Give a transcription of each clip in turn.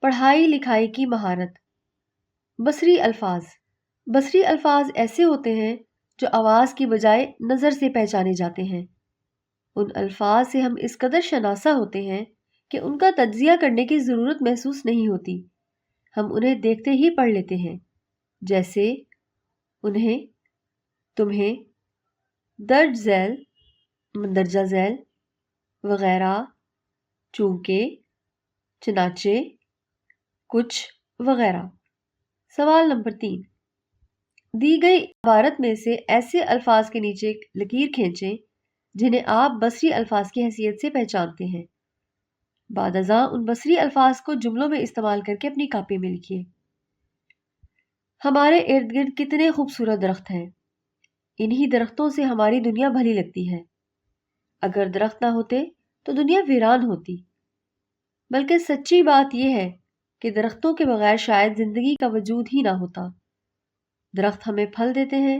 پڑھائی لکھائی کی مہارت۔ بصری الفاظ۔ بصری الفاظ ایسے ہوتے ہیں جو آواز کی بجائے نظر سے پہچانے جاتے ہیں۔ ان الفاظ سے ہم اس قدر شناسا ہوتے ہیں کہ ان کا تجزیہ کرنے کی ضرورت محسوس نہیں ہوتی، ہم انہیں دیکھتے ہی پڑھ لیتے ہیں، جیسے انہیں، تمہیں، درج ذیل، مندرجہ ذیل، وغیرہ، چونکہ، چنانچہ، کچھ وغیرہ۔ سوال نمبر 3، دی گئی عبارت میں سے ایسے الفاظ کے نیچے لکیر کھینچیں جنہیں آپ بصری الفاظ کی حیثیت سے پہچانتے ہیں۔ بعد ازاں ان بصری الفاظ کو جملوں میں استعمال کر کے اپنی کاپی میں لکھیے۔ ہمارے ارد گرد کتنے خوبصورت درخت ہیں، انہی درختوں سے ہماری دنیا بھلی لگتی ہے۔ اگر درخت نہ ہوتے تو دنیا ویران ہوتی، بلکہ سچی بات یہ ہے کہ درختوں کے بغیر شاید زندگی کا وجود ہی نہ ہوتا۔ درخت ہمیں پھل دیتے ہیں،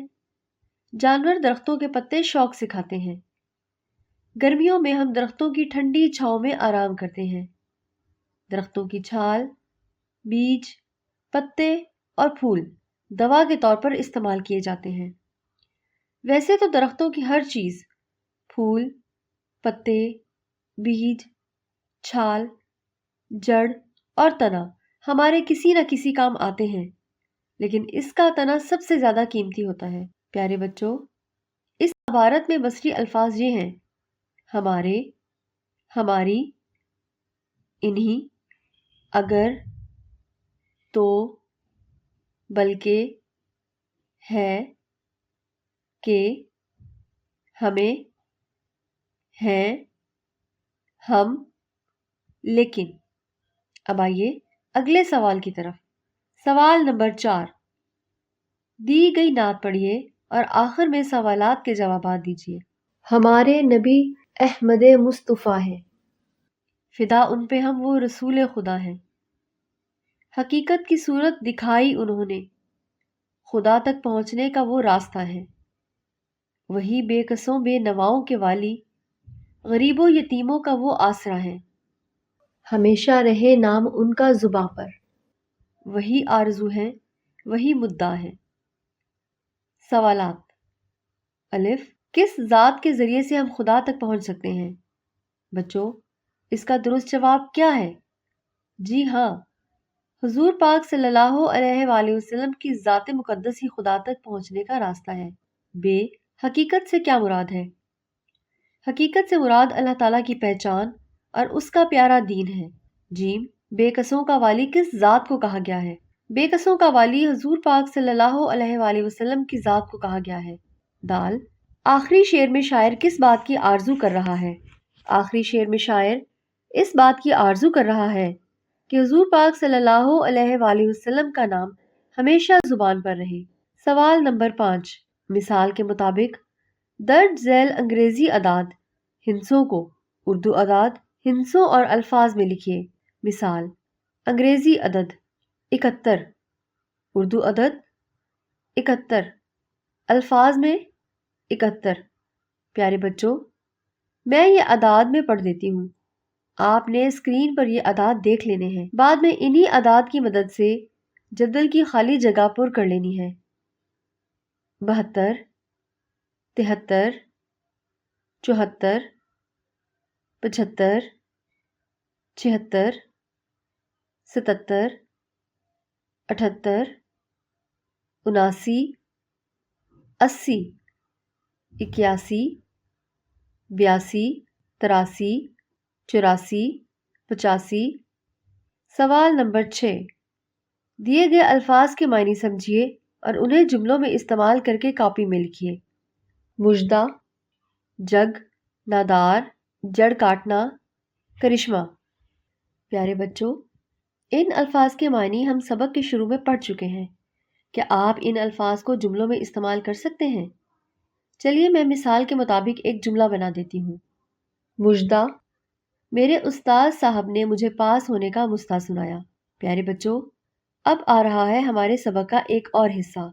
جانور درختوں کے پتے شوق سے کھاتے ہیں۔ گرمیوں میں ہم درختوں کی ٹھنڈی چھاؤں میں آرام کرتے ہیں۔ درختوں کی چھال، بیج، پتے اور پھول دوا کے طور پر استعمال کیے جاتے ہیں۔ ویسے تو درختوں کی ہر چیز، پھول، پتے، بیج، چھال، جڑ اور تنا ہمارے کسی نہ کسی کام آتے ہیں، لیکن اس کا تنا سب سے زیادہ قیمتی ہوتا ہے۔ پیارے بچوں، اس عبارت میں بصری الفاظ یہ ہیں: ہمارے، ہماری، انہی، اگر، تو، بلکہ، ہے، کہ، ہمیں، ہیں، ہم، لیکن۔ اب آئیے اگلے سوال کی طرف۔ سوال نمبر 4، دی گئی نعت پڑھیے اور آخر میں سوالات کے جوابات دیجیے۔ ہمارے نبی احمد مصطفیٰ ہیں، فدا ان پہ ہم وہ رسول خدا ہیں۔ حقیقت کی صورت دکھائی انہوں نے، خدا تک پہنچنے کا وہ راستہ ہے۔ وہی بے کسوں بے نواؤں کے والی، غریب و یتیموں کا وہ آسرا ہے۔ ہمیشہ رہے نام ان کا زباں پر، وہی آرزو ہے، وہی مدعا ہے۔ سوالات۔ الف، کس ذات کے ذریعے سے ہم خدا تک پہنچ سکتے ہیں؟ بچوں، اس کا درست جواب کیا ہے؟ جی ہاں، حضور پاک صلی اللہ علیہ وآلہ وسلم کی ذات مقدس ہی خدا تک پہنچنے کا راستہ ہے۔ ب، حقیقت سے کیا مراد ہے؟ حقیقت سے مراد اللہ تعالیٰ کی پہچان اور اس کا پیارا دین ہے۔ جیم، بے کسوں کا والی کس ذات کو کہا گیا ہے؟ بے کسوں کا والی حضور پاک صلی اللہ علیہ وآلہ وسلم کی ذات کو کہا گیا ہے۔ دال، آخری شعر میں شاعر کس بات کی آرزو کر رہا ہے؟ آخری شعر میں شاعر اس بات کی آرزو کر رہا ہے کہ حضور پاک صلی اللہ علیہ وآلہ وسلم کا نام ہمیشہ زبان پر رہے۔ سوال نمبر 5، مثال کے مطابق درج ذیل انگریزی اعداد ہندسوں کو اردو اعداد ہندسوں اور الفاظ میں لکھیے۔ مثال: انگریزی عدد 71، اردو عدد 71، الفاظ میں 71۔ پیارے بچوں، میں یہ اعداد میں پڑھ دیتی ہوں، آپ نے اسکرین پر یہ اعداد دیکھ لینے ہیں، بعد میں انہی اعداد کی مدد سے جدول کی خالی جگہ پر کر لینی ہے۔ 72، 73، 74، 75، 76، 77، 78، 79، 80، 81، 82، 83، 84، 85۔ سوال نمبر 6، دیے گئے الفاظ کے معنی سمجھیے اور انہیں جملوں میں استعمال کر کے کاپی میں لکھیے۔ مژدہ، جگ، نادار، جڑ کاٹنا، کرشمہ۔ پیارے بچوں، ان الفاظ کے معنی ہم سبق کے شروع میں پڑھ چکے ہیں۔ کیا آپ ان الفاظ کو جملوں میں استعمال کر سکتے ہیں؟ چلیے میں مثال کے مطابق ایک جملہ بنا دیتی ہوں۔ مژدہ، میرے استاد صاحب نے مجھے پاس ہونے کا مژدہ سنایا۔ پیارے بچوں، اب آ رہا ہے ہمارے سبق کا ایک اور حصہ۔